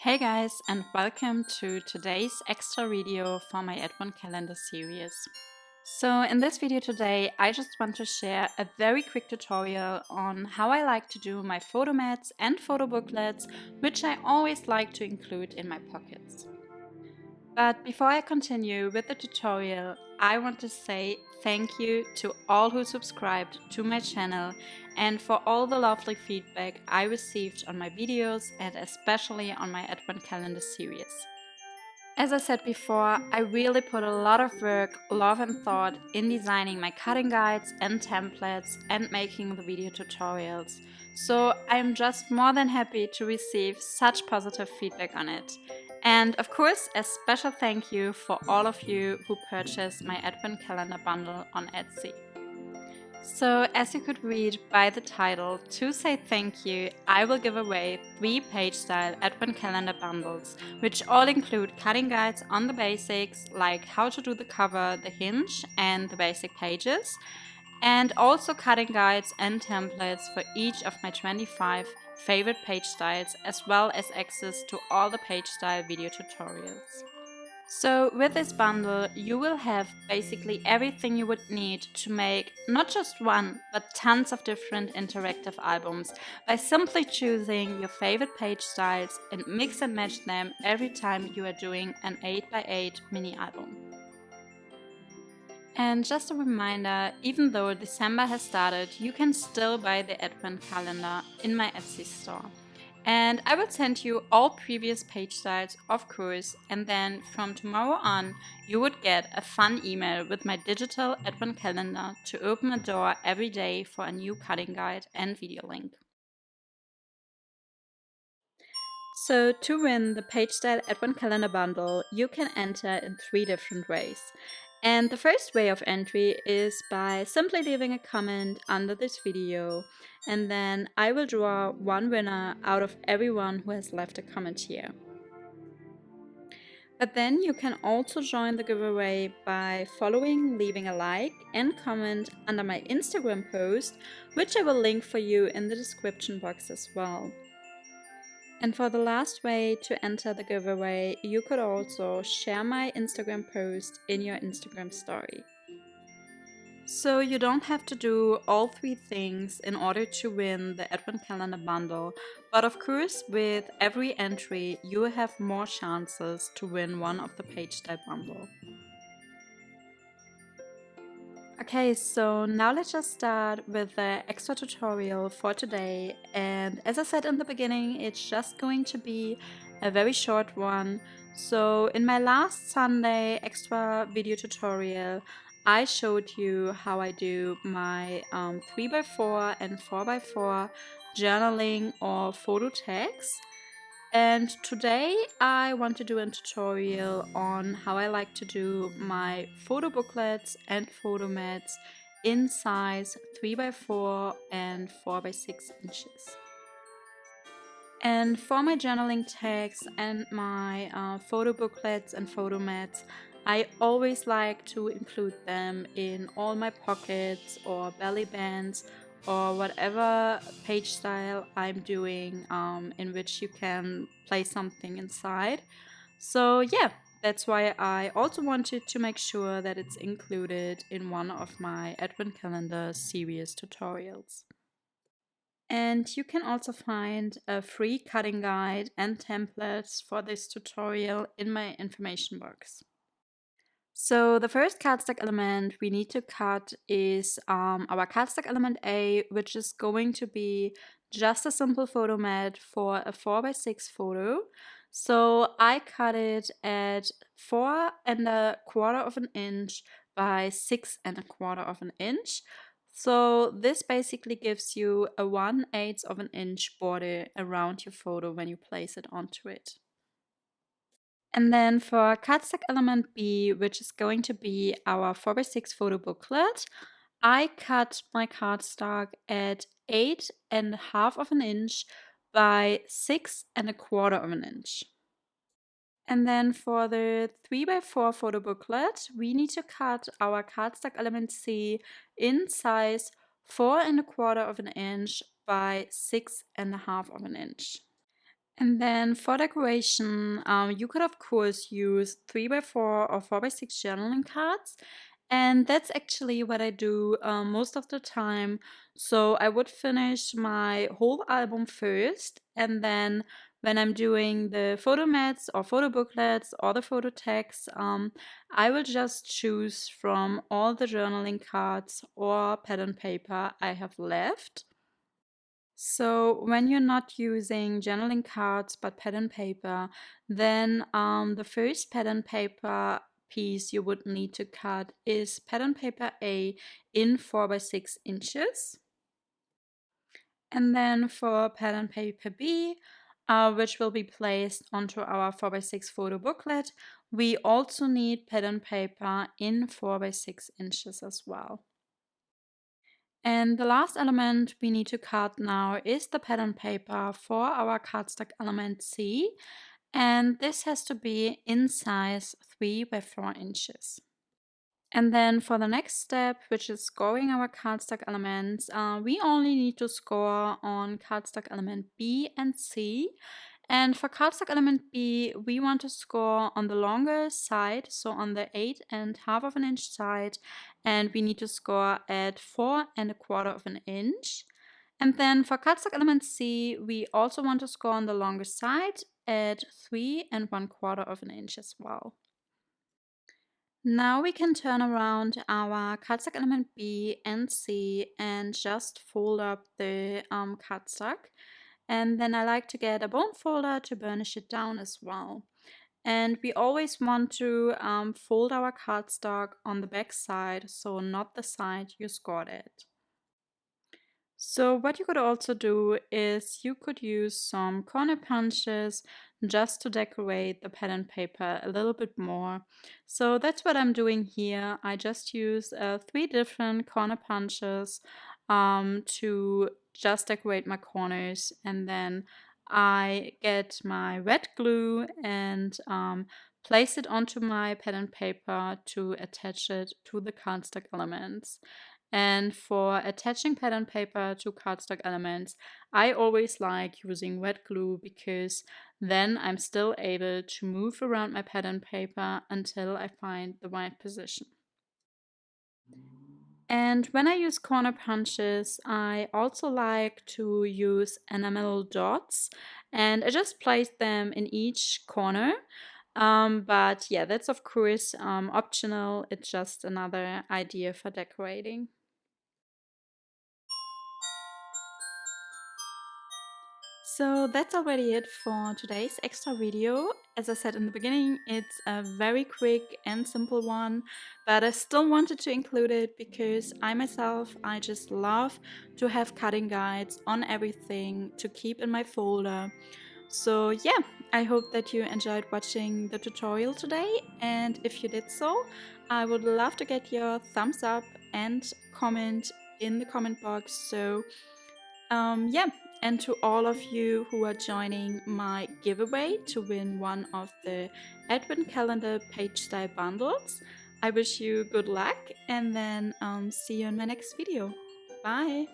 Hey guys, and welcome to today's extra video for my Advent calendar series. So in this video today, I just want to share a very quick tutorial on how I like to do my photo mats and photo booklets, which I always like to include in my pockets. But before I continue with the tutorial, I want to say thank you to all who subscribed to my channel and for all the lovely feedback I received on my videos and especially on my Advent calendar series. As I said before, I really put a lot of work, love and thought in designing my cutting guides and templates and making the video tutorials. So I'm just more than happy to receive such positive feedback on it. And of course, a special thank you for all of you who purchased my Advent calendar bundle on Etsy. So, as you could read by the title, to say thank you, I will give away 3 page-style Advent calendar bundles, which all include cutting guides on the basics, like how to do the cover, the hinge, and the basic pages, and also cutting guides and templates for each of my 25 favorite page styles, as well as access to all the page style video tutorials. So with this bundle, you will have basically everything you would need to make not just one, but tons of different interactive albums by simply choosing your favorite page styles and mix and match them every time you are doing an 8x8 mini album. And just a reminder, even though December has started, you can still buy the Advent calendar in my Etsy store. And I will send you all previous page styles, of course, and then from tomorrow on, you would get a fun email with my digital Advent calendar to open a door every day for a new cutting guide and video link. So to win the Page Style Advent Calendar Bundle, you can enter in 3 different ways. And the first way of entry is by simply leaving a comment under this video, and then I will draw one winner out of everyone who has left a comment here. But then you can also join the giveaway by following, leaving a like and comment under my Instagram post, which I will link for you in the description box as well. And for the last way to enter the giveaway, you could also share my Instagram post in your Instagram story. So you don't have to do all 3 things in order to win the Advent Calendar Bundle, but of course with every entry you will have more chances to win one of the Page Style Bundle. Okay, so now let's just start with the extra tutorial for today, and as I said in the beginning, it's just going to be a very short one. So in my last Sunday extra video tutorial, I showed you how I do my 3x4 and 4x4 journaling or photo tags. And today I want to do a tutorial on how I like to do my photo booklets and photo mats in size 3x4 and 4x6 inches. And for my journaling tags and my photo booklets and photo mats, I always like to include them in all my pockets or belly bands or whatever page style I'm doing, in which you can place something inside. So yeah, that's why I also wanted to make sure that it's included in one of my Advent calendar series tutorials. And you can also find a free cutting guide and templates for this tutorial in my information box. So the first cardstock element we need to cut is our cardstock element A, which is going to be just a simple photo mat for a 4x6 photo. So I cut it at 4¼ of an inch by 6¼ of an inch. So this basically gives you a 1/8 of an inch border around your photo when you place it onto it. And then for cardstock element B, which is going to be our 4x6 photo booklet, I cut my cardstock at 8½ of an inch by 6¼ of an inch. And then for the 3x4 photo booklet, we need to cut our cardstock element C in size 4¼ of an inch by 6½ of an inch. And then for decoration, you could of course use 3x4 or 4x6 journaling cards. And that's actually what I do most of the time. So I would finish my whole album first, and then when I'm doing the photo mats or photo booklets or the photo tags, I will just choose from all the journaling cards or pen and paper I have left. So when you're not using journaling cards but pen and paper, then the first pen and paper piece you would need to cut is pen and paper A in 4x6 inches. And then for pen and paper B, which will be placed onto our 4x6 photo booklet, we also need pen and paper in 4x6 inches as well. And the last element we need to cut now is the pattern paper for our cardstock element C. And this has to be in size 3x4 inches. And then for the next step, which is scoring our cardstock elements, we only need to score on cardstock element B and C. And for cardstock element B, we want to score on the longer side, so on the 8.5 side, and we need to score at 4.25 inches. And then for cardstock element C, we also want to score on the longer side at 3.25 inches as well. Now we can turn around our cardstock element B and C and just fold up the cardstock. And then I like to get a bone folder to burnish it down as well. And we always want to fold our cardstock on the back side, so not the side you scored it. So what you could also do is you could use some corner punches just to decorate the pattern paper a little bit more. So that's what I'm doing here. I just use 3 different corner punches to just decorate my corners, and then I get my red glue and place it onto my pattern paper to attach it to the cardstock elements. And for attaching pattern paper to cardstock elements, I always like using wet glue because then I'm still able to move around my pattern paper until I find the right position. And when I use corner punches, I also like to use enamel dots, and I just place them in each corner. But yeah, that's of course optional. It's just another idea for decorating. So that's already it for today's extra video. As I said in the beginning, it's a very quick and simple one, but I still wanted to include it because I just love to have cutting guides on everything to keep in my folder. So yeah, I hope that you enjoyed watching the tutorial today, and if you did so, I would love to get your thumbs up and comment in the comment box. So yeah, and to all of you who are joining my giveaway to win one of the Advent Calendar page style bundles, I wish you good luck, and then see you in my next video. Bye!